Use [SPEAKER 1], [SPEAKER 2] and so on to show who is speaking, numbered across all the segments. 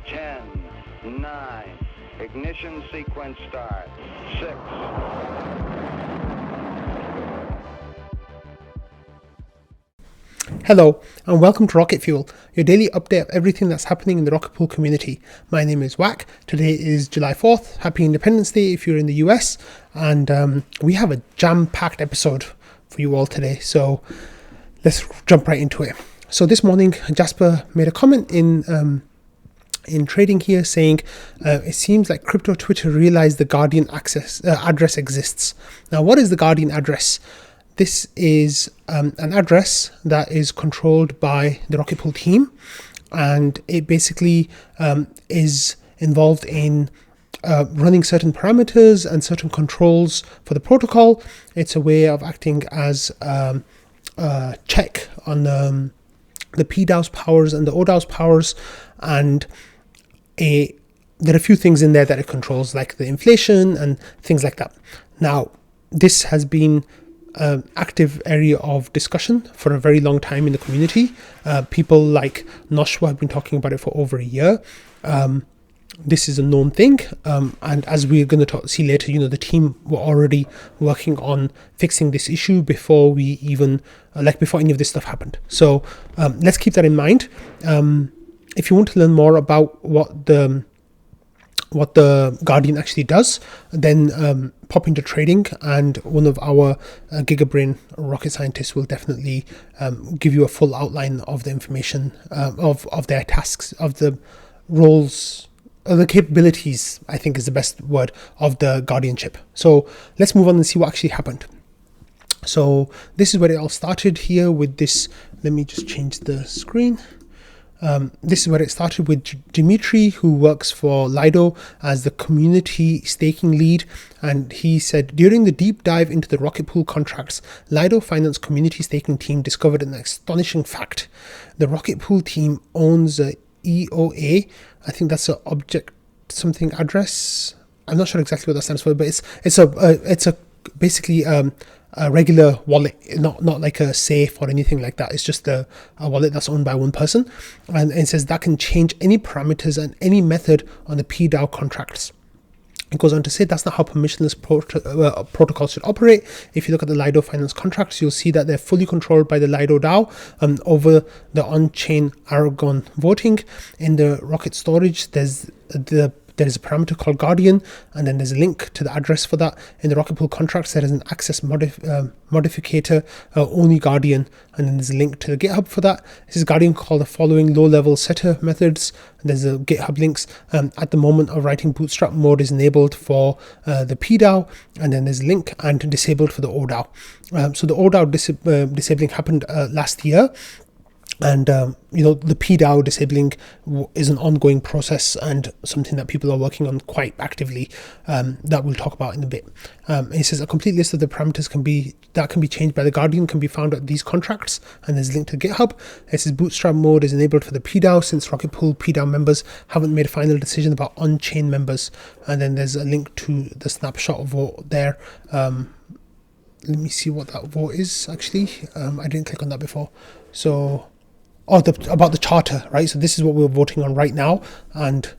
[SPEAKER 1] 10, 9, ignition sequence start, 6.
[SPEAKER 2] Hello and welcome to Rocket Fuel, your daily update of everything that's happening in the Rocket Pool community. My name is Wack. Today is July 4th. Happy Independence Day if you're in the US. And we have a jam-packed episode for you all today. So let's jump right into it. So this morning, Jasper made a comment in trading here saying it seems like crypto Twitter realized the Guardian address exists. Now, what is the Guardian address? This is an address that is controlled by the Rocket Pool team, and it basically is involved in running certain parameters and certain controls for the protocol. It's a way of acting as a check on the PDAO's powers and the ODAO's powers, and there are a few things in there that it controls, like the inflation and things like that. Now, this has been active area of discussion for a very long time in the community. People like Noshwa have been talking about it for over a year. This is a known thing, and as we're going to see later, the team were already working on fixing this issue before we even before any of this stuff happened. So let's keep that in mind. If you want to learn more about what the Guardian actually does, then pop into trading, and one of our GigaBrain rocket scientists will definitely give you a full outline of the information of their tasks, of the roles, the capabilities, I think is the best word, of the Guardian chip. So let's move on and see what actually happened. So this is where it all started here with this. Let me just change the screen. This is where it started with Dimitri, who works for Lido as the community staking lead. And he said, during the deep dive into the Rocket Pool contracts, Lido Finance community staking team discovered an astonishing fact. The Rocket Pool team owns a EOA. I think that's an object something address. I'm not sure exactly what that stands for, but it's basically a regular wallet, not like a safe or anything like that. It's just a wallet that's owned by one person, and it says that can change any parameters and any method on the PDAO contracts. It goes on to say that's not how permissionless protocols should operate. If you look at the Lido Finance contracts, you'll see that they're fully controlled by the Lido DAO over the on-chain Aragon voting. In the Rocket storage, there's a parameter called Guardian, and then there's a link to the address for that. In the Rocket Pool contracts, there is an access modificator, only Guardian, and then there's a link to the GitHub for that. This is Guardian called the following low-level setter methods. There's a GitHub links. At the moment of writing, Bootstrap mode is enabled for the PDAO, and then there's a link, and disabled for the ODAO. So the ODAO disabling happened last year. And, the PDAO disabling is an ongoing process and something that people are working on quite actively, that we'll talk about in a bit. It says a complete list of the parameters can be changed by the Guardian can be found at these contracts, and there's a link to GitHub. It says Bootstrap mode is enabled for the PDAO since Rocket Pool PDAO members haven't made a final decision about on-chain members. And then there's a link to the snapshot vote there. Let me see what that vote is, actually. I didn't click on that before. So... about the charter, right? So this is what we're voting on right now, and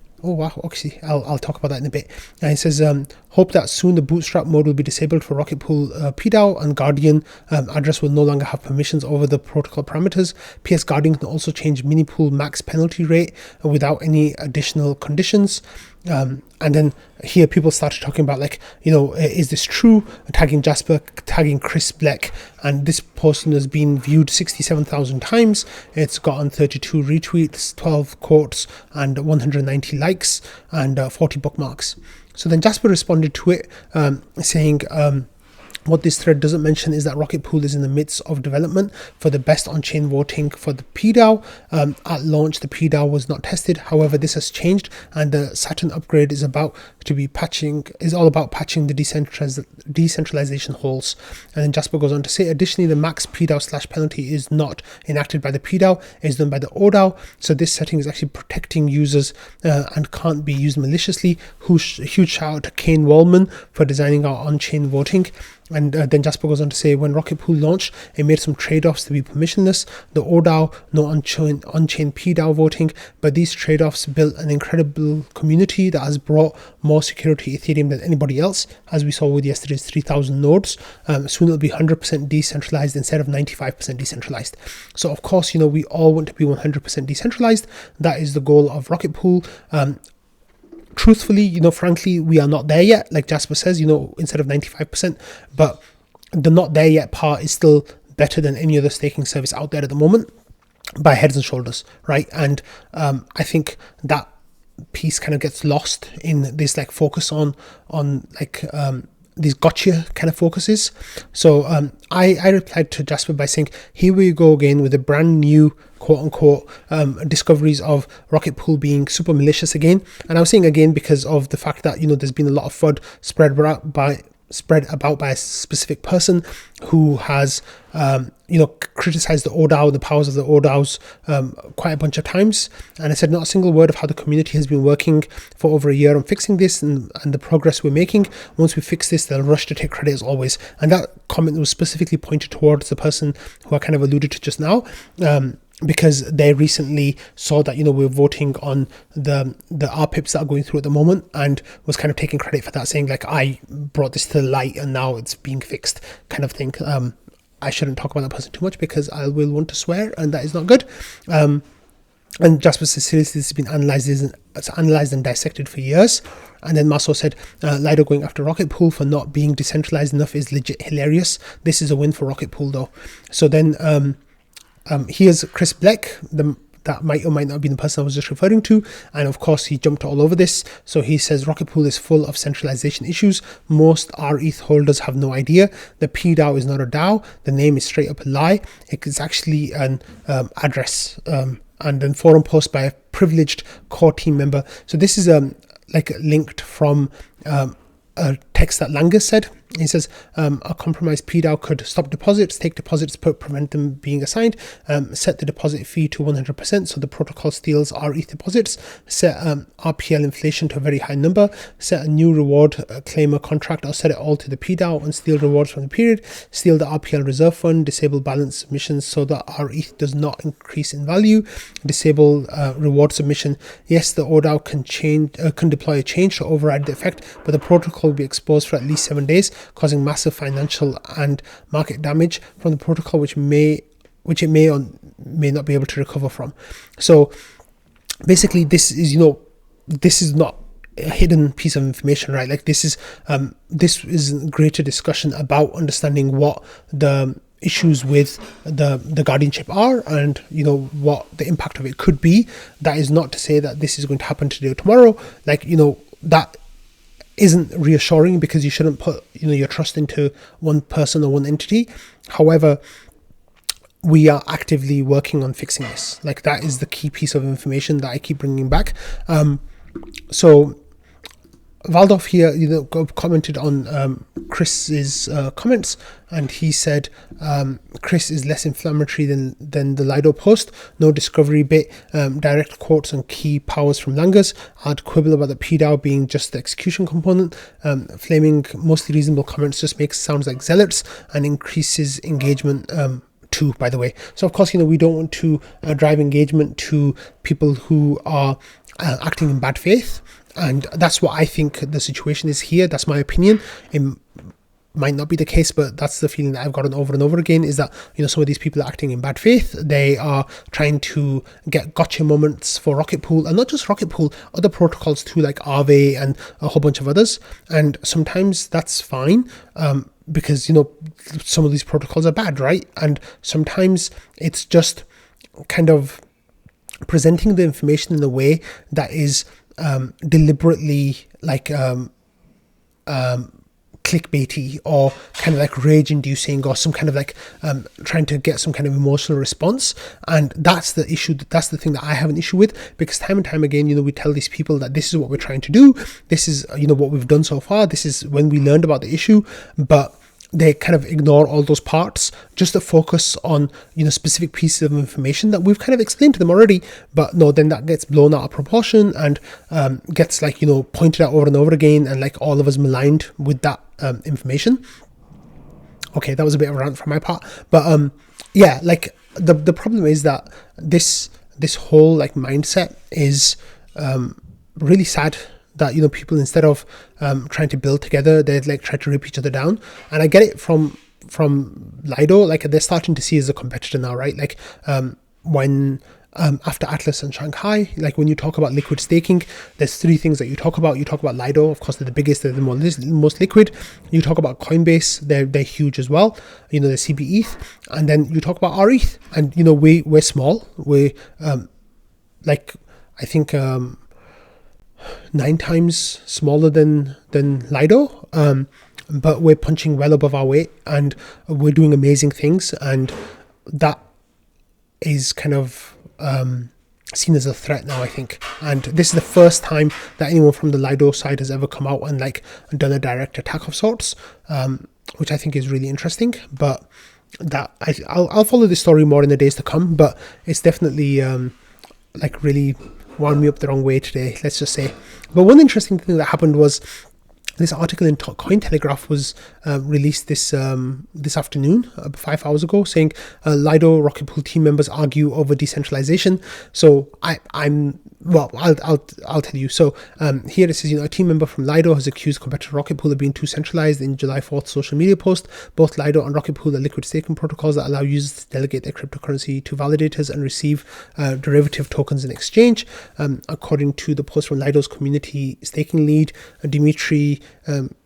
[SPEAKER 2] actually, I'll talk about that in a bit. And it says, hope that soon the Bootstrap mode will be disabled for Rocket Pool PDAO, and Guardian address will no longer have permissions over the protocol parameters. PS Guardian can also change mini pool max penalty rate without any additional conditions. And then here people started talking about is this true? Tagging Jasper, tagging Chris Bleck, and this post has been viewed 67,000 times. It's gotten 32 retweets, 12 quotes, and 190 likes, and 40 bookmarks. So then Jasper responded to it, saying, what this thread doesn't mention is that Rocket Pool is in the midst of development for the best on-chain voting for the PDAO. At launch, the PDAO was not tested. However, this has changed, and the Saturn upgrade is all about patching the decentralization holes. And then Jasper goes on to say, additionally, the max PDAO / penalty is not enacted by the PDAO, it is done by the ODAO. So this setting is actually protecting users and can't be used maliciously. Huge shout out to Kane Wallman for designing our on-chain voting. And then Jasper goes on to say, when Rocket Pool launched, it made some trade-offs to be permissionless. The ODAO, no on-chain PDAO voting, but these trade-offs built an incredible community that has brought more security to Ethereum than anybody else, as we saw with yesterday's 3,000 nodes. Soon it'll be 100% decentralized instead of 95% decentralized. So of course, we all want to be 100% decentralized. That is the goal of Rocket Pool. Truthfully, frankly, we are not there yet. Like Jasper says, instead of 95%, but the not there yet part is still better than any other staking service out there at the moment by heads and shoulders, right? And I think that piece kind of gets lost in this like focus on these gotcha kind of focuses. So I replied to Jasper by saying, here we go again with a brand new quote unquote discoveries of Rocket Pool being super malicious again. And I was saying again because of the fact that there's been a lot of FUD spread about by a specific person who has criticized the ODAO, the powers of the ODAOs quite a bunch of times. And I said not a single word of how the community has been working for over a year on fixing this and the progress we're making. Once we fix this, they'll rush to take credit as always. And that comment was specifically pointed towards the person who I kind of alluded to just now. Because they recently saw that we're voting on the RPIPs that are going through at the moment, and was kind of taking credit for that, saying like, I brought this to the light and now it's being fixed, kind of thing. I shouldn't talk about that person too much because I will want to swear, and that is not good. And Jasper says, seriously, this has been analyzed and dissected for years. And then Maso said, Lido going after Rocket Pool for not being decentralized enough is legit hilarious. This is a win for Rocket Pool though. So then here's Chris Black, that might or might not be the person I was just referring to, and of course he jumped all over this. So he says Rocket Pool is full of centralization issues. Most rETH holders have no idea. The PDAO is not a DAO. The name is straight up a lie. It is actually an address, and then forum post by a privileged core team member. So this is linked from a text that Langer said. He says a compromised PDAO could stop deposits, take deposits but prevent them being assigned, set the deposit fee to 100% so the protocol steals rETH deposits, set RPL inflation to a very high number, set a new reward claimer contract or set it all to the PDAO and steal rewards from the period, steal the RPL reserve fund, disable balance submissions so that rETH does not increase in value, disable reward submission. Yes, the ODAO can deploy a change to override the effect, but the protocol will be exposed for at least 7 days, causing massive financial and market damage from the protocol, which it may or may not be able to recover from. So basically, this is not a hidden piece of information, right? Like this is greater discussion about understanding what the issues with the guardianship are and what the impact of it could be. That is not to say that this is going to happen today or tomorrow. Like that isn't reassuring because you shouldn't put your trust into one person or one entity. However, we are actively working on fixing this. Like that is the key piece of information that I keep bringing back. So Valdorf here, commented on Chris's comments, and he said Chris is less inflammatory than the Lido post. No discovery bit, direct quotes on key powers from Langers. I'd quibble about the PDAO being just the execution component. Flaming mostly reasonable comments just sounds like zealots and increases engagement. Too, by the way. So of course, we don't want to drive engagement to people who are acting in bad faith. And that's what I think the situation is here. That's my opinion. It might not be the case, but that's the feeling that I've gotten over and over again, is that some of these people are acting in bad faith. They are trying to get gotcha moments for Rocket Pool, and not just Rocket Pool, other protocols too, like Aave and a whole bunch of others. And sometimes that's fine, because some of these protocols are bad, right? And sometimes it's just kind of presenting the information in a way that is deliberately like clickbaity or kind of like rage inducing or some kind of like trying to get some kind of emotional response. And that's the issue. That's the thing that I have an issue with, because time and time again, we tell these people that this is what we're trying to do. This is, what we've done so far. This is when we learned about the issue, but they kind of ignore all those parts just to focus on, specific pieces of information that we've kind of explained to them already. But no, then that gets blown out of proportion and gets like, pointed out over and over again, and like all of us maligned with that information. Okay, that was a bit of a rant from my part, but yeah, like the problem is that this whole like mindset is really sad. That, you know, people, instead of trying to build together, they like try to rip each other down. And I get it from Lido, like they're starting to see as a competitor now, right? Like when after Atlas and Shanghai, like when you talk about liquid staking, there's three things that you talk about. You talk about Lido, of course, they're the biggest, they're the most liquid. You talk about Coinbase, they're huge as well. You know, the CBETH, and then you talk about rETH, and you know, we're small. We're like, I think 9 times smaller than Lido, but we're punching well above our weight, and we're doing amazing things, and that is kind of seen as a threat now, I think. And this is the first time that anyone from the Lido side has ever come out and like done a direct attack of sorts, which I think is really interesting. But that I'll follow this story more in the days to come, but it's definitely like really wound me up the wrong way today, let's just say. But one interesting thing that happened was this article in Cointelegraph was released this afternoon, 5 hours ago, saying Lido Rocket Pool team members argue over decentralization. So I'll tell you. So here it says, you know, a team member from Lido has accused competitor Rocket Pool of being too centralized in July 4th social media post. Both Lido and Rocket Pool are liquid staking protocols that allow users to delegate their cryptocurrency to validators and receive derivative tokens in exchange. According to the post from Lido's community staking lead, Dmitry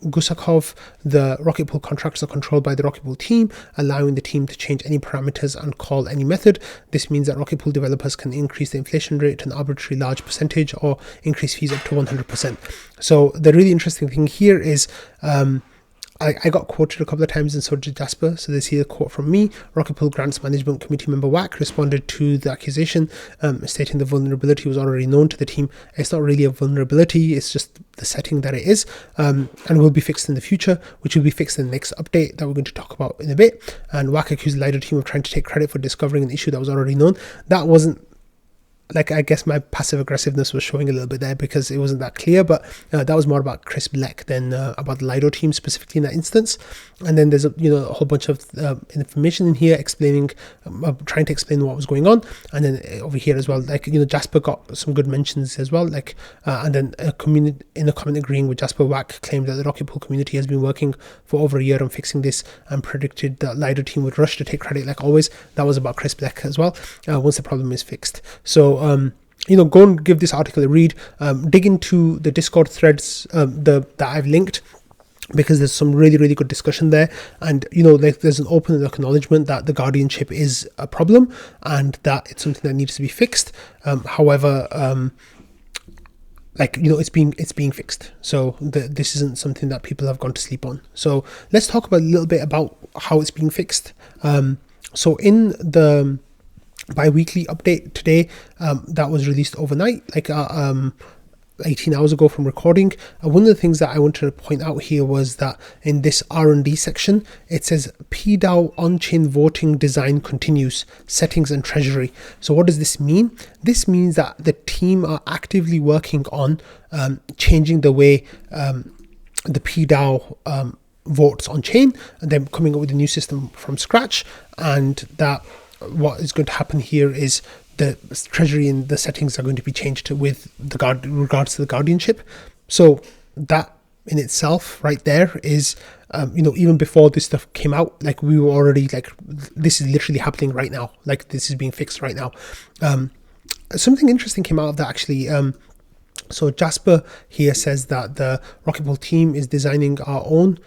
[SPEAKER 2] Gusakov, the Rocket Pool contracts are controlled by the Rocket Pool team, allowing the team to change any parameters and call any method. This means that Rocket Pool developers can increase the inflation rate to an arbitrary large percentage or increase fees up to 100%. So the really interesting thing here is I got quoted a couple of times, and so did Jasper. So there's here a quote from me. Rocket Pool Grants Management Committee member Wack responded to the accusation, stating the vulnerability was already known to the team. It's not really a vulnerability, it's just the setting that it is, and will be fixed in the future, which will be fixed in the next update that we're going to talk about in a bit. And Wack accused the Lido team of trying to take credit for discovering an issue that was already known. That wasn't, like, I guess my passive aggressiveness was showing a little bit there because it wasn't that clear, but that was more about Chris Black than about the Lido team specifically in that instance. And then there's a whole bunch of information in here explaining, trying to explain what was going on. And then over here as well, like, Jasper got some good mentions as well, like, and then a comment agreeing with Jasper, Wack claimed that the Rocket Pool community has been working for over a year on fixing this and predicted that Lido team would rush to take credit like always. That was about Chris Black as well, once the problem is fixed. So go and give this article a read, dig into the Discord threads that I've linked, because there's some really, really good discussion there. And, there's an open acknowledgement that the guardianship is a problem and that it's something that needs to be fixed. However, it's being fixed. So this isn't something that people have gone to sleep on. So let's talk about a little bit about how it's being fixed. So in the bi-weekly update today, that was released overnight, 18 hours ago from recording. One of the things that I wanted to point out here was that in this R&D section, it says PDAO on-chain voting design continues, settings and treasury. So what does this mean? This means that the team are actively working on changing the way the PDAO votes on chain, and then coming up with a new system from scratch. And that what is going to happen here is the treasury and the settings are going to be changed with regards to the guardianship. So that in itself right there is, even before this stuff came out, like, we were already like, this is literally happening right now. Like, this is being fixed right now. Something interesting came out of that actually. So Jasper here says that the Rocket Pool team is designing our own,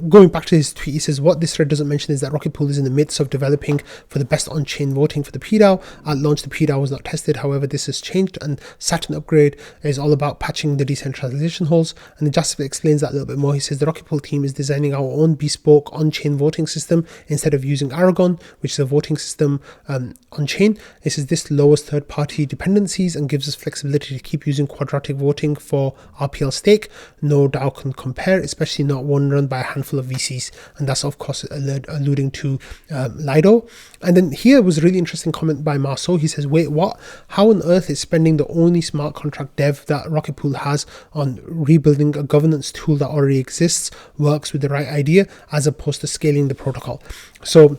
[SPEAKER 2] going back to his tweet, he says, what this thread doesn't mention is that Rocket Pool is in the midst of developing for the best on-chain voting for the PDAO. At launch, the PDAO was not tested. However, this has changed, and Saturn upgrade is all about patching the decentralization holes. And then Jasper explains that a little bit more. He says the Rocket Pool team is designing our own bespoke on-chain voting system instead of using Aragon, which is a voting system on-chain. He says this lowers third-party dependencies and gives us flexibility to keep using quadratic voting for RPL stake. No DAO can compare, especially not one run run by a handful of VCs, and that's of course alluding to Lido. And then here was a really interesting comment by Marceau. He says, wait, what? How on earth is spending the only smart contract dev that Rocket Pool has on rebuilding a governance tool that already exists, works with the right idea, as opposed to scaling the protocol? So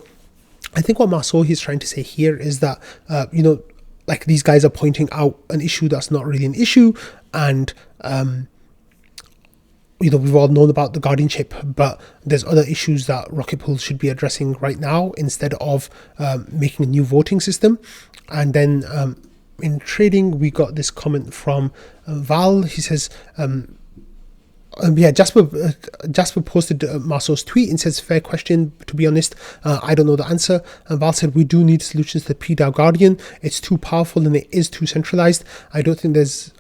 [SPEAKER 2] I think what Marceau is trying to say here is that, like these guys are pointing out an issue that's not really an issue, and we've all known about the guardianship, but there's other issues that Rocket Pool should be addressing right now instead of making a new voting system. And then in trading, we got this comment from Val. He says, Jasper posted Marceau's tweet and says, fair question, to be honest, I don't know the answer. And Val said, we do need solutions to the PDAO Guardian. It's too powerful and it is too centralized. I don't think there's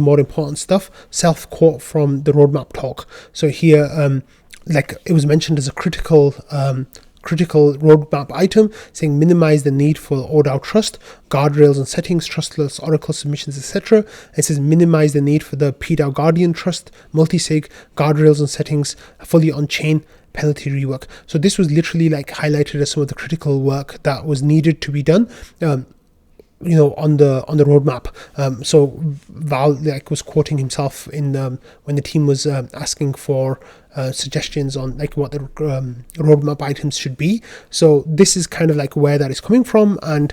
[SPEAKER 2] more important stuff. Self-quote from the roadmap talk. So here, like it was mentioned as a critical roadmap item, saying minimize the need for ODAO trust, guardrails and settings, trustless Oracle submissions, etc. It says minimize the need for the PDAO Guardian trust, multi-sig, guardrails and settings, fully on-chain, penalty rework. So this was literally like highlighted as some of the critical work that was needed to be done. On the roadmap. So Val was quoting himself in when the team was asking for suggestions on like what the roadmap items should be. So this is kind of like where that is coming from, and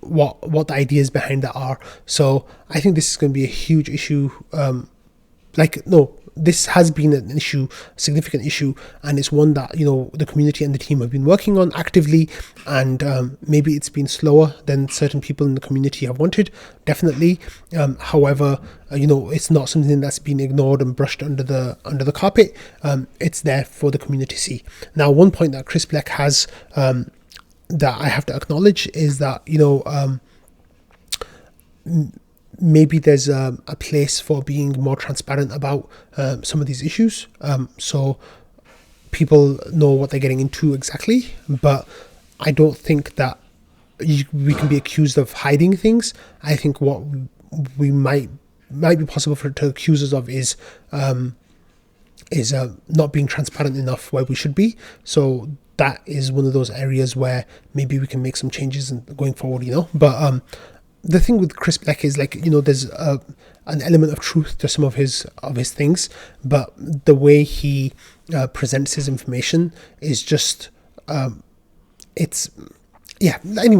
[SPEAKER 2] what the ideas behind that are. So I think this is going to be a huge issue. This has been an issue, a significant issue, and it's one that the community and the team have been working on actively, and maybe it's been slower than certain people in the community have wanted, definitely. However, it's not something that's been ignored and brushed under the carpet. It's there for the community to see. Now, one point that Chris Bleck has that I have to acknowledge is that maybe there's a place for being more transparent about some of these issues, so people know what they're getting into exactly. But I don't think that we can be accused of hiding things. I think what we might be possible to accuse us of is not being transparent enough where we should be. So that is one of those areas where maybe we can make some changes going forward, But the thing with Chris Bleck is there's an element of truth to some of his things, but the way he presents his information is just anyway,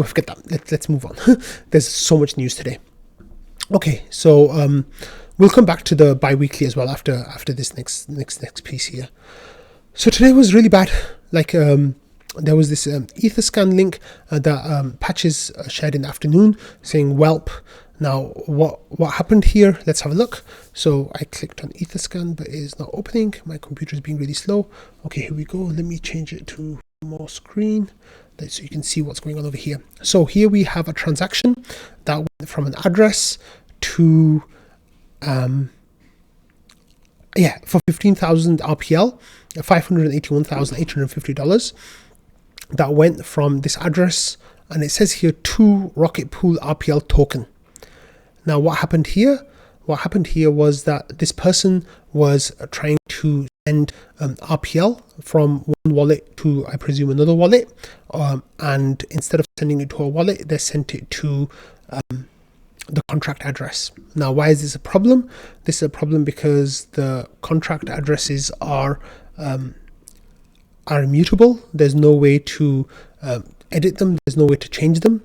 [SPEAKER 2] forget that. Let's move on. There's so much news today. Okay, so we'll come back to the bi-weekly as well after this next piece here. So today was really bad. There was this Etherscan link that Patches shared in the afternoon saying whelp. Now, what happened here? Let's have a look. So I clicked on Etherscan, but it is not opening. My computer is being really slow. Okay, here we go. Let me change it to more screen so you can see what's going on over here. So here we have a transaction that went from an address to for 15,000 RPL, $581,850. That went from this address, and it says here to Rocket Pool RPL token. Now, what happened here? What happened here was that this person was trying to send RPL from one wallet to, I presume, another wallet, and instead of sending it to a wallet, they sent it to the contract address. Now, why is this a problem? This is a problem because the contract addresses are immutable. There's no way to edit them. There's no way to change them.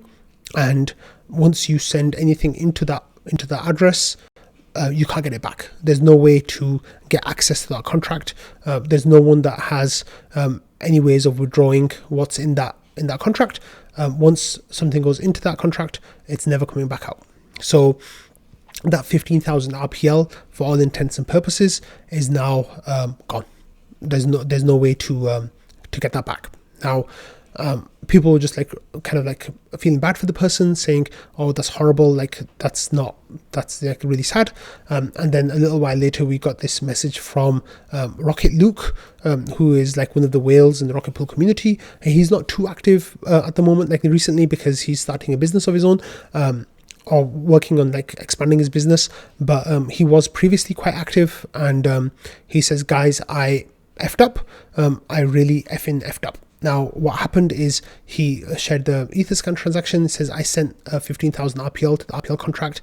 [SPEAKER 2] And once you send anything into that address, you can't get it back. There's no way to get access to that contract. There's no one that has any ways of withdrawing what's in that contract. Once something goes into that contract, it's never coming back out. So that 15,000 RPL, for all intents and purposes, is now gone. There's no way to get that back. Now, people were just feeling bad for the person, saying, "Oh, that's horrible. That's really sad." And then a little while later, we got this message from Rocketluke, who is one of the whales in the Rocket Pool community. And he's not too active at the moment, recently, because he's starting a business of his own. or working on like expanding his business, but he was previously quite active, and he says, guys, I effed up. I really effing effed up. Now, what happened is he shared the Etherscan transaction. It says, I sent 15,000 RPL to the RPL contract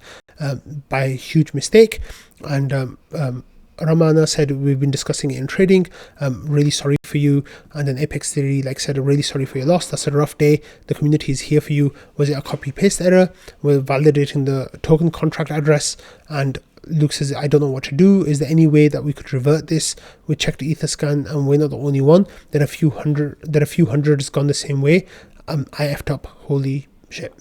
[SPEAKER 2] by a huge mistake. And Ramana said, we've been discussing it in trading. Really sorry for you. And then Apex Theory said, really sorry for your loss. That's a rough day. The community is here for you. Was it a copy paste error? We're validating the token contract address. And Luke says, I don't know what to do. Is there any way that we could revert this? We checked Etherscan and we're not the only one. There are a few hundred has gone the same way. I effed up. Holy shit.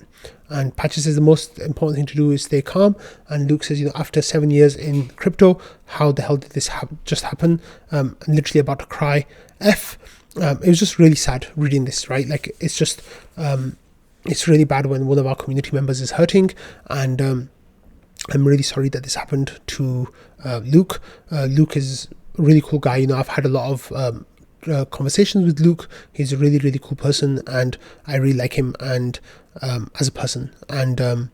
[SPEAKER 2] And Patches says the most important thing to do is stay calm. And Luke says, after 7 years in crypto, how the hell did this just happen? I'm literally about to cry. It was just really sad reading this, right? Like, it's just, it's really bad when one of our community members is hurting. And I'm really sorry that this happened to Luke. Luke is a really cool guy. I've had a lot of conversations with Luke. He's a really, really cool person, and I really like him and as a person. And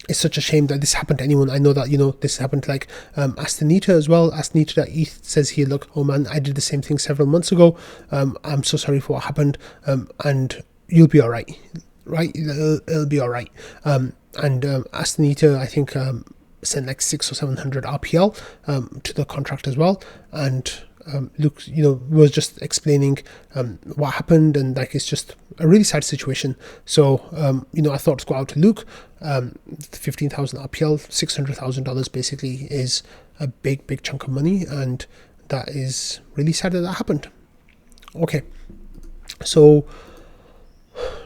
[SPEAKER 2] it's such a shame that this happened to anyone. I know that this happened to Astanita as well. Astanita says here, look, oh man, I did the same thing several months ago. I'm so sorry for what happened, and you'll be all right. Right, it'll be all right. And Astanita, I think, sent like 600 or 700 RPL to the contract as well. And Luke, was just explaining what happened, and it's just a really sad situation. So, I thought to go out to Luke. 15,000 RPL, $600,000 basically is a big chunk of money, and that is really sad that happened. Okay, so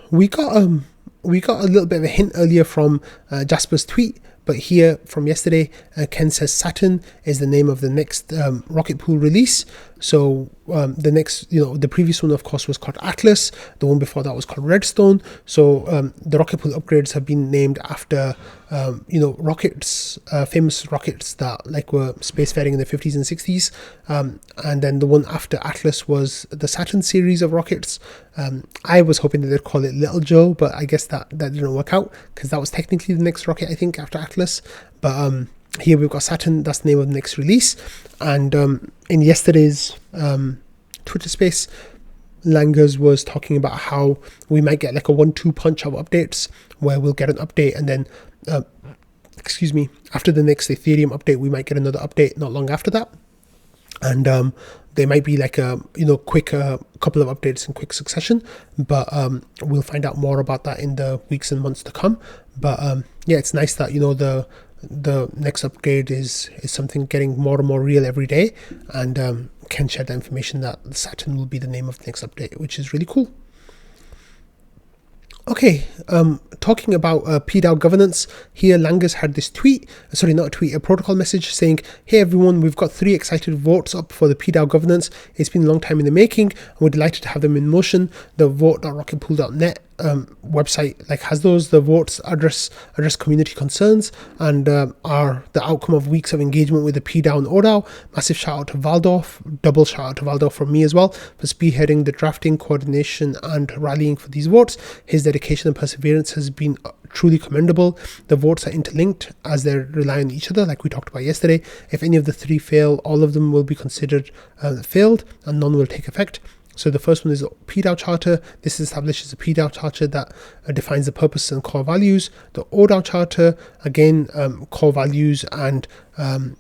[SPEAKER 2] we got a little bit of a hint earlier from Jasper's tweet, but here from yesterday, Ken says Saturn is the name of the next Rocket Pool release. So the next, the previous one, of course, was called Atlas. The one before that was called Redstone. So the Rocket Pool upgrades have been named after, rockets, famous rockets that were spacefaring in the 50s and 60s. And then the one after Atlas was the Saturn series of rockets. I was hoping that they'd call it Little Joe, but I guess that didn't work out, because that was technically the next rocket, I think, after Atlas. But here we've got Saturn. That's the name of the next release. And in yesterday's Twitter space, Langers was talking about how we might get a 1-2 punch of updates, where we'll get an update and then after the next Ethereum update, we might get another update not long after that. And there might be a quick couple of updates in quick succession, but we'll find out more about that in the weeks and months to come. But yeah, it's nice that the next upgrade is something getting more and more real every day, and can share the information that Saturn will be the name of the next update, which is really cool. Okay, talking about PDAO governance, here Langers had this a protocol message saying, hey everyone, we've got 3 excited votes up for the PDAO governance. It's been a long time in the making, and we're delighted to have them in motion. The vote.rocketpool.net website has those. The votes address community concerns and are the outcome of weeks of engagement with the PDAO and ODAO. Massive shout out to Valdorf, double shout out to Valdorf from me as well, for spearheading the drafting, coordination and rallying for these votes. His dedication and perseverance has been truly commendable. The votes are interlinked as they rely on each other, like we talked about yesterday. If any of the 3 fail, all of them will be considered failed, and none will take effect. So the first one is the PDAO Charter. This establishes a PDAO Charter that defines the purpose and core values. The ODAO Charter, again, core values and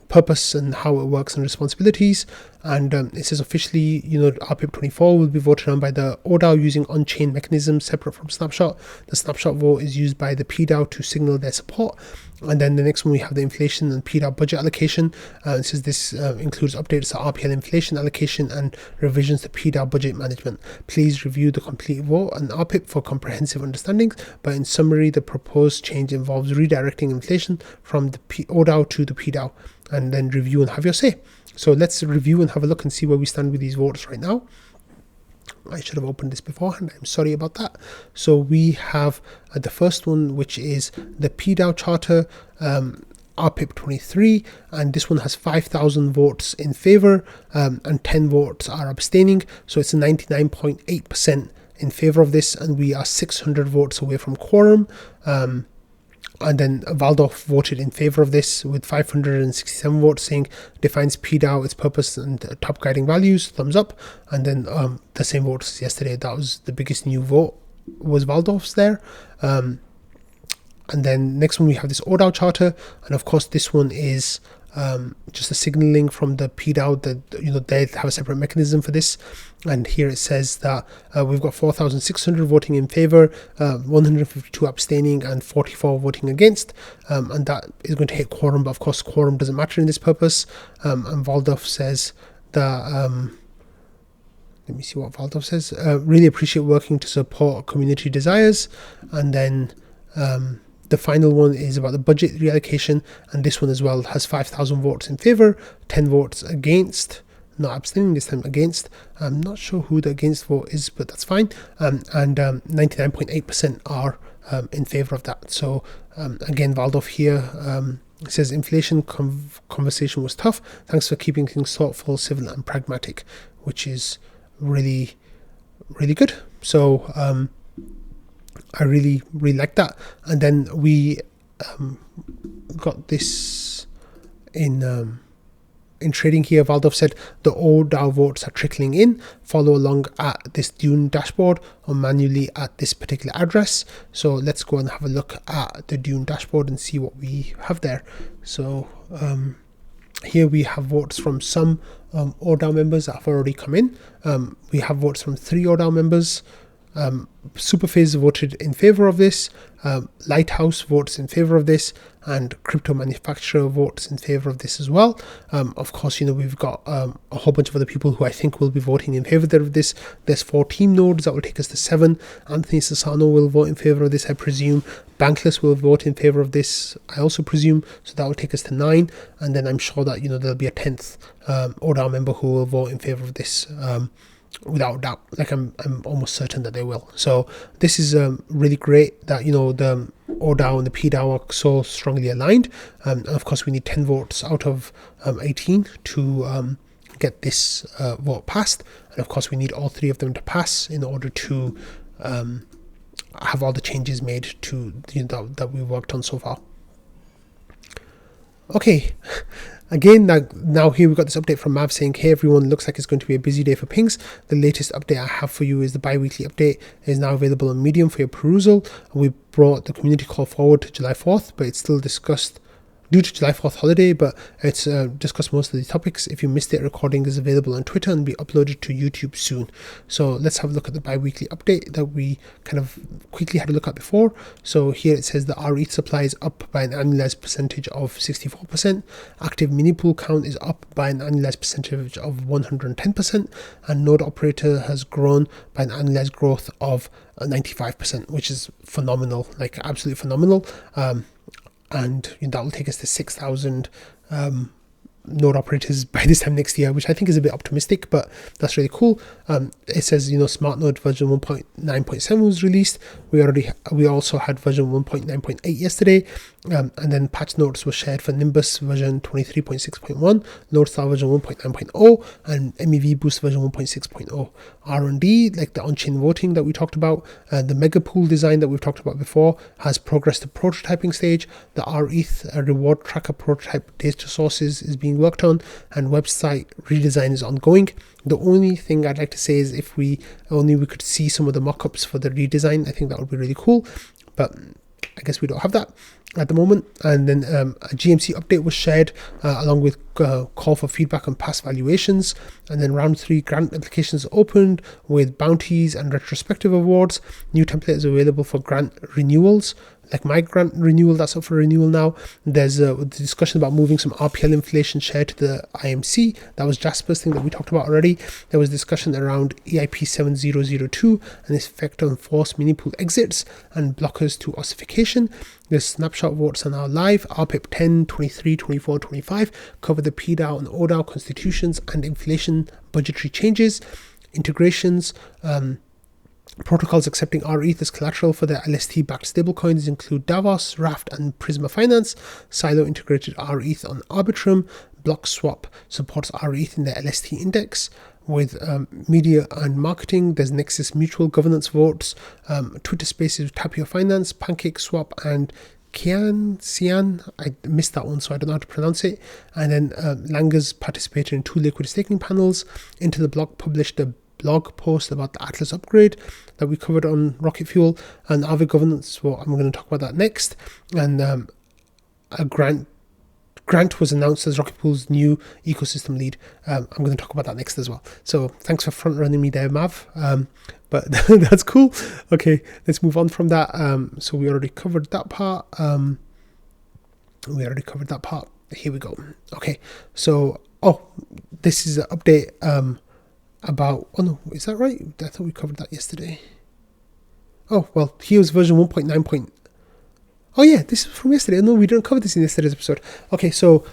[SPEAKER 2] purpose and how it works and responsibilities. And it says officially, RPIP 24 will be voted on by the ODAO using on-chain mechanisms separate from Snapshot. The Snapshot vote is used by the PDAO to signal their support. And then the next one, we have the inflation and PDAO budget allocation. It says this includes updates to RPL inflation allocation and revisions to PDAO budget management. Please review the complete vote and RPIP for comprehensive understandings. But in summary, the proposed change involves redirecting inflation from the ODAO to the PDAO, and then review and have your say. So let's review and have a look and see where we stand with these votes right now. I should have opened this beforehand. I'm sorry about that. So we have the first one, which is the PDAO Charter, RPIP 23, and this one has 5,000 votes in favor and 10 votes are abstaining. So it's a 99.8% in favor of this, and we are 600 votes away from quorum. And then Waldorf voted in favor of this with 567 votes, saying defines PDAO, its purpose and top guiding values, thumbs up. And then the same votes as yesterday. That was the biggest new vote, was Waldorf's there. And then next one we have this ODAO charter, and of course this one is just a signaling from the PDAO that they have a separate mechanism for this. And here it says that we've got 4,600 voting in favor, 152 abstaining, and 44 voting against, and that is going to hit quorum, but of course quorum doesn't matter in this purpose. And Waldorf says that let me see what Waldorf says. Really appreciate working to support community desires. And then the final one is about the budget reallocation, and this one as well has 5,000 votes in favor, 10 votes against, not abstaining this time, against. I'm not sure who the against vote is, but that's fine. And 99.8% are in favor of that. So again, Waldorf here says inflation conversation was tough. Thanks for keeping things thoughtful, civil, and pragmatic, which is really, really good. So I really like that. And then we got this in trading here. Waldorf said the ODAO votes are trickling in. Follow along at this Dune dashboard or manually at this particular address. So let's go and have a look at the Dune dashboard and see what we have there. So here we have votes from some ODAO members that have already come in. We have votes from 3 ODAO members. Superphase voted in favor of this, Lighthouse votes in favor of this, and Crypto Manufacturer votes in favor of this as well. Of course, we've got a whole bunch of other people who I think will be voting in favor of this. There's 14 nodes that will take us to 7. Anthony Sassano will vote in favor of this, I presume. Bankless will vote in favor of this, I also presume. So that will take us to 9. And then I'm sure that there'll be a 10th ODAO member who will vote in favor of this. Without doubt, like I'm almost certain that they will. So this is really great that the ODAO and the PDAO are so strongly aligned. And of course we need 10 votes out of 18 to get this vote passed, and of course we need all 3 of them to pass in order to have all the changes made to that we worked on so far. Okay. Again, now here we've got this update from Mav saying, hey everyone, looks like it's going to be a busy day for pings. The latest update I have for you is the bi-weekly update. It is now available on Medium for your perusal. We brought the community call forward to July 4th, but it's still discussed due to July 4th holiday, but it's discussed most of the topics. If you missed it, recording is available on Twitter and be uploaded to YouTube soon. So let's have a look at the bi-weekly update that we kind of quickly had a look at before. So here it says that our ETH supply is up by an annualized percentage of 64%. Active mini pool count is up by an annualized percentage of 110%, and node operator has grown by an annualized growth of 95%, which is phenomenal, like absolutely phenomenal. And that will take us to 6,000 node operators by this time next year, which I think is a bit optimistic, but that's really cool. It says Smartnode version 1.9.7 was released. We also had version 1.9.8 yesterday, and then patch notes were shared for Nimbus version 23.6.1, Lodestar version 1.9.0, and MEV Boost version 1.6.0. R&D, like the on-chain voting that we talked about, the mega pool design that we've talked about before, has progressed to prototyping stage. The rETH reward tracker prototype data sources is being worked on, and website redesign is ongoing. The only thing I'd like to say is if we could see some of the mock-ups for the redesign, I think that would be really cool, but I guess we don't have that at the moment. And then a GMC update was shared along with call for feedback on past valuations. And then round 3 grant applications opened with bounties and retrospective awards. New template is available for grant renewals. Like my grant renewal, that's up for renewal now. There's a discussion about moving some RPL inflation share to the IMC. That was Jasper's thing that we talked about already. There was discussion around EIP 7002 and its effect on forced mini pool exits and blockers to ossification. The snapshot votes are now live. RPIP 10, 23, 24, 25 cover the PDAO and ODAO constitutions and inflation budgetary changes, integrations. Protocols accepting rETH as collateral for their LST-backed stablecoins include Davos, Raft, and Prisma Finance. Silo integrated rETH on Arbitrum. BlockSwap supports rETH in their LST index. With media and marketing, there's Nexus Mutual governance votes, Twitter Spaces, Tapio Finance, PancakeSwap, and Cian, I missed that one, so I don't know how to pronounce it. And then Langer's participated in 2 liquid staking panels. Into the Blog published a blog post about the Atlas upgrade that we covered on Rocket Fuel, and Aave governance. Well, I'm going to talk about that next. And a Grant was announced as Rocket Pool's new ecosystem lead. I'm going to talk about that next as well. So thanks for front running me there, Mav. But that's cool. Okay, let's move on from that. So we already covered that part. Here we go. Okay, so this is an update about. Oh no, is that right? I thought we covered that yesterday. Oh well, here's version 1.9. Oh yeah, this is from yesterday. No, we didn't cover this in yesterday's episode. Okay, so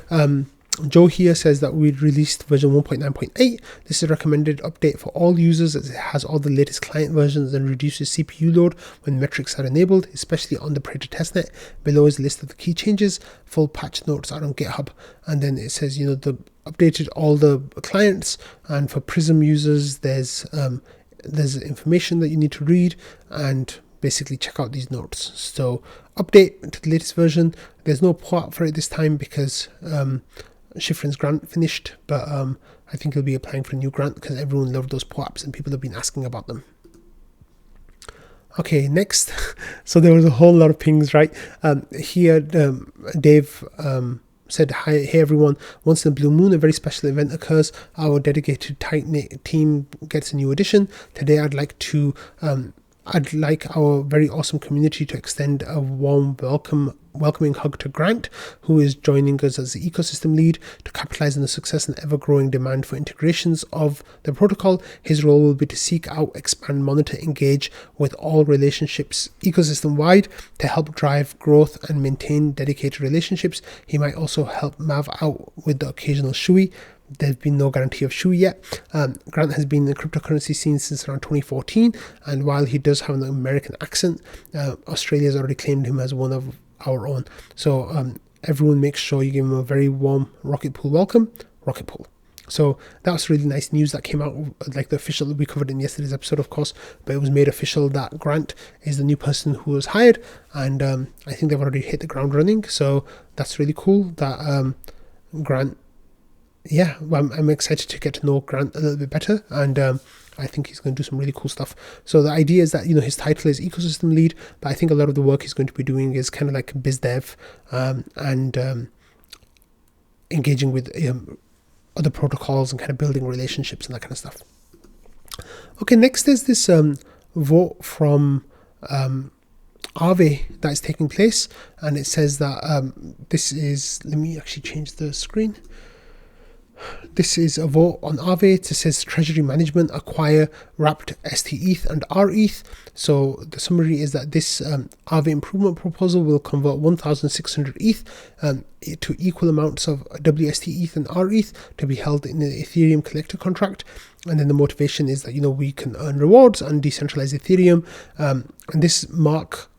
[SPEAKER 2] Joe here says that we released version 1.9.8. This is a recommended update for all users as it has all the latest client versions and reduces CPU load when metrics are enabled, especially on the Praetor testnet. Below is a list of the key changes. Full patch notes are on GitHub. And then it says, the updated all the clients, and for Prism users, there's information that you need to read and basically check out these notes. So update to the latest version. There's no port for it this time because Schifrin's grant finished, but I think he'll be applying for a new grant because everyone loved those port apps and people have been asking about them. Okay, next. So there was a whole lot of pings, right? Here, Dave said, hey everyone, once in a blue moon, a very special event occurs. Our dedicated tight-knit team gets a new addition. Today I'd like our very awesome community to extend a warm welcoming hug to Grant, who is joining us as the ecosystem lead to capitalize on the success and ever-growing demand for integrations of the protocol. His role will be to seek out, expand, monitor, engage with all relationships ecosystem-wide to help drive growth and maintain dedicated relationships. He might also help Mav out with the occasional shui. There's been no guarantee of shui yet. Grant has been in the cryptocurrency scene since around 2014, and while he does have an American accent, Australia's already claimed him as one of our own. So everyone make sure you give him a very warm Rocket Pool welcome. Rocket Pool. So that was really nice news that came out, like the official, we covered in yesterday's episode, of course, but it was made official that Grant is the new person who was hired, and I think they've already hit the ground running. So that's really cool that Grant. Yeah, I'm excited to get to know Grant a little bit better, and I think he's going to do some really cool stuff. So the idea is that his title is ecosystem lead, but I think a lot of the work he's going to be doing is kind of like biz dev and engaging with other protocols and kind of building relationships and that kind of stuff. Okay, next is this vote from Aave that is taking place, and it says that this is. Let me actually change the screen. This is a vote on Aave. It says treasury management, acquire wrapped STETH and rETH. So the summary is that this Aave improvement proposal will convert 1,600 ETH to equal amounts of WSTETH and rETH to be held in the Ethereum collector contract. And then the motivation is that we can earn rewards and decentralize Ethereum. And this Mark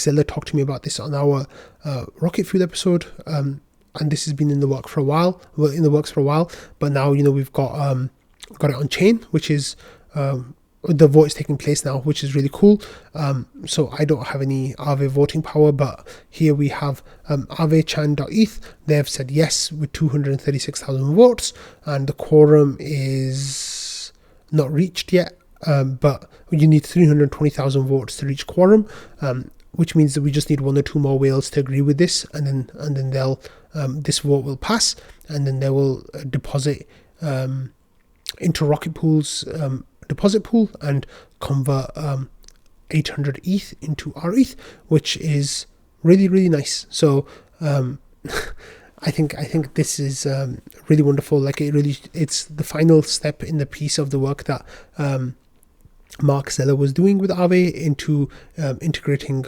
[SPEAKER 2] Zeller talked to me about this on our Rocket Fuel episode. And this has been in the works for a while. But now we've got it on chain, which is the vote is taking place now, which is really cool. So I don't have any Aave voting power, but here we have Aavechan.eth. They have said yes with 236,000 votes, and the quorum is not reached yet. But you need 320,000 votes to reach quorum, which means that we just need 1 or 2 more whales to agree with this, and then they'll this vote will pass, and then they will deposit into Rocket Pool's deposit pool and convert 800 ETH into rETH, which is really, really nice. So I think this is really wonderful. Like it's the final step in the piece of the work that Mark Zeller was doing with Aave into integrating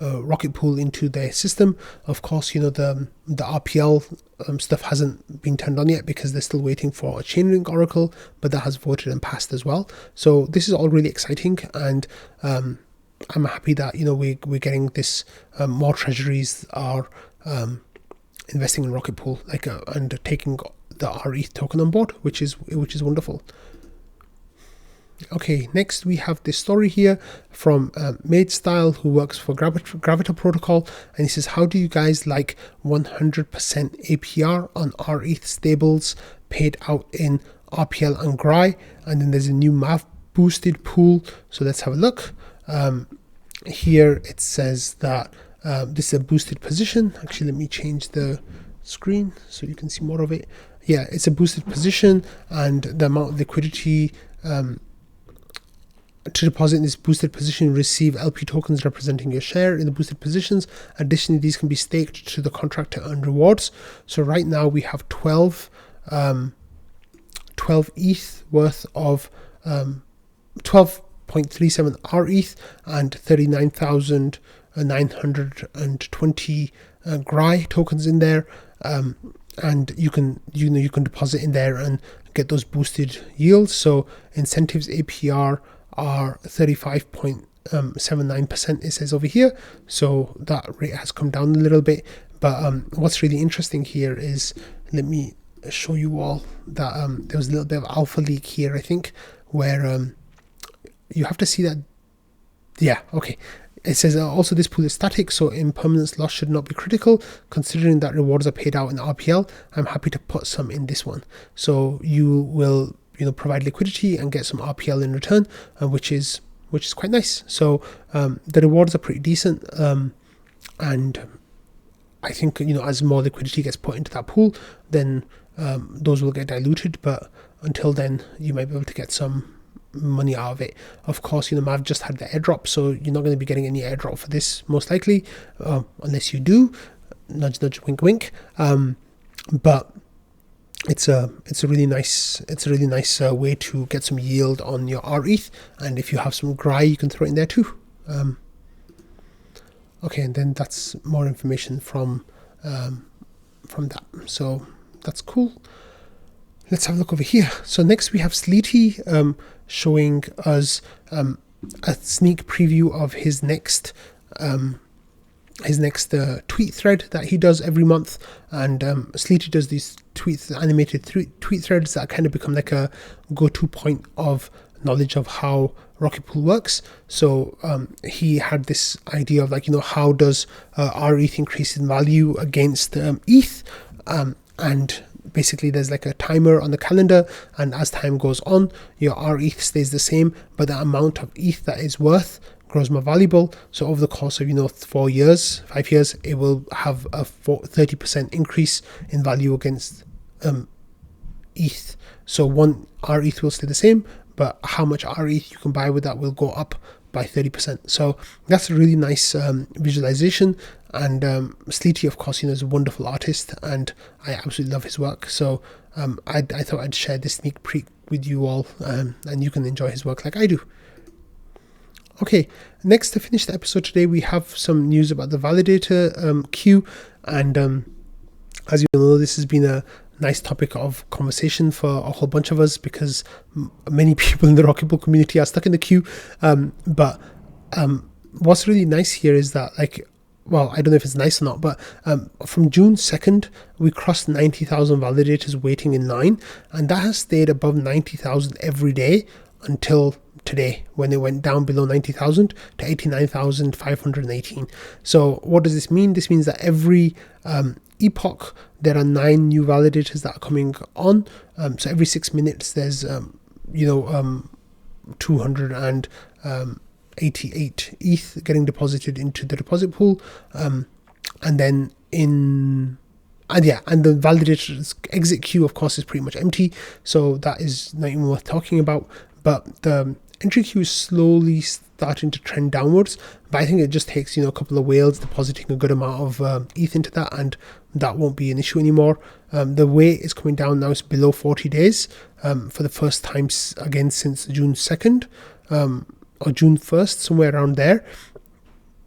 [SPEAKER 2] Rocket Pool into their system. Of course, the RPL stuff hasn't been turned on yet because they're still waiting for a Chainlink Oracle, but that has voted and passed as well. So this is all really exciting, and I'm happy that we're getting this. More treasuries are investing in Rocket Pool, and taking the rETH token on board, which is wonderful. Okay, next we have this story here from Made Style, who works for Gravita Protocol, and he says, how do you guys like 100% APR on rETH stables paid out in RPL and GRAI? And then there's a new Mav boosted pool, so let's have a look. Here it says that this is a boosted position. Actually, let me change the screen so you can see more of it. Yeah, it's a boosted position, and the amount of liquidity to deposit in this boosted position, receive LP tokens representing your share in the boosted positions. Additionally, these can be staked to the contract to earn rewards. So right now we have 12 ETH worth of 12.37 rETH and 39,920 GRAI tokens in there, and you can deposit in there and get those boosted yields. So incentives APR are 35.79%, it says over here, so that rate has come down a little bit. But what's really interesting here is, let me show you all that there was a little bit of alpha leak here, I think, where you have to see that. Yeah, okay. It says also this pool is static, so impermanence loss should not be critical. Considering that rewards are paid out in RPL, I'm happy to put some in this one. So you will provide liquidity and get some RPL in return, which is quite nice. So the rewards are pretty decent, and I think as more liquidity gets put into that pool, then those will get diluted. But until then, you might be able to get some money out of it. Of course, Mav just had the airdrop, so you're not going to be getting any airdrop for this most likely, unless you do. Nudge, nudge, wink, wink. But it's a really nice way to get some yield on your rETH, and if you have some GRAI, you can throw it in there too. Okay, and then that's more information from that, so that's cool. Let's have a look over here. So next we have Sleety showing us a sneak preview of his next tweet thread that he does every month. And Sleety does these animated tweet threads that kind of become like a go-to point of knowledge of how Rocket Pool works. So he had this idea of how does rETH increase in value against ETH, and basically there's like a timer on the calendar, and as time goes on, your rETH stays the same, but the amount of ETH that is worth grows more valuable. So over the course of 5 years, it will have a 30% increase in value against ETH. So one rETH will stay the same, but how much rETH you can buy with that will go up by 30%. So that's a really nice visualization. And Sleety, of course, is a wonderful artist, and I absolutely love his work. So I thought I'd share this sneak peek with you all, and you can enjoy his work like I do. Okay, next, to finish the episode today, we have some news about the validator queue, and as you know, this has been a nice topic of conversation for a whole bunch of us, because many people in the Rocket Pool community are stuck in the queue. But what's really nice here is that, well, I don't know if it's nice or not, but from June 2nd, we crossed 90,000 validators waiting in line, and that has stayed above 90,000 every day until today, when it went down below 90,000 to 89,518. So what does this mean? This means that every epoch there are 9 new validators that are coming on. So every 6 minutes there's 288 ETH getting deposited into the deposit pool, and then and the validators exit queue, of course, is pretty much empty, so that is not even worth talking about. But the entry queue is slowly starting to trend downwards, but I think it just takes a couple of whales depositing a good amount of ETH into that, and that won't be an issue anymore. The wait is coming down now. It's below 40 days for the first time again since June 2nd or June 1st, somewhere around there.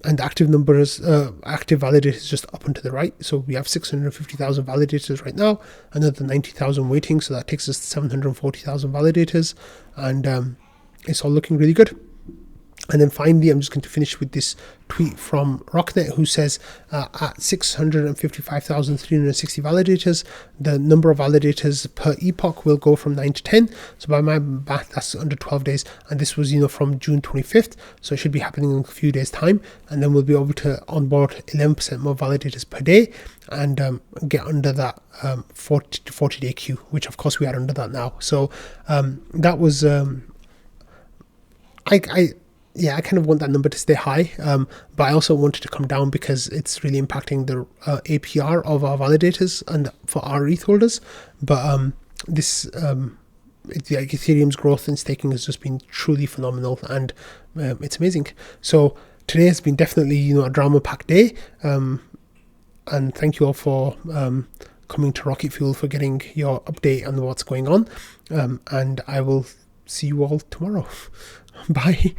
[SPEAKER 2] And the active numbers, active validators, just up and to the right. So we have 650,000 validators right now, another 90,000 waiting. So that takes us to 740,000 validators, and it's all looking really good. And then finally, I'm just going to finish with this tweet from Rocknet, who says at 655,360 validators, the number of validators per epoch will go from 9 to 10. So by my math, that's under 12 days. And this was, from June 25th. So it should be happening in a few days' time. And then we'll be able to onboard 11% more validators per day and get under that 40 to 40 day queue, which of course we are under that now. So that was, I kind of want that number to stay high, but I also want it to come down because it's really impacting the APR of our validators and for our ETH holders. But Ethereum's growth in staking has just been truly phenomenal, and it's amazing. So today has been definitely a drama-packed day, and thank you all for coming to Rocket Fuel for getting your update on what's going on, and I will see you all tomorrow. Bye.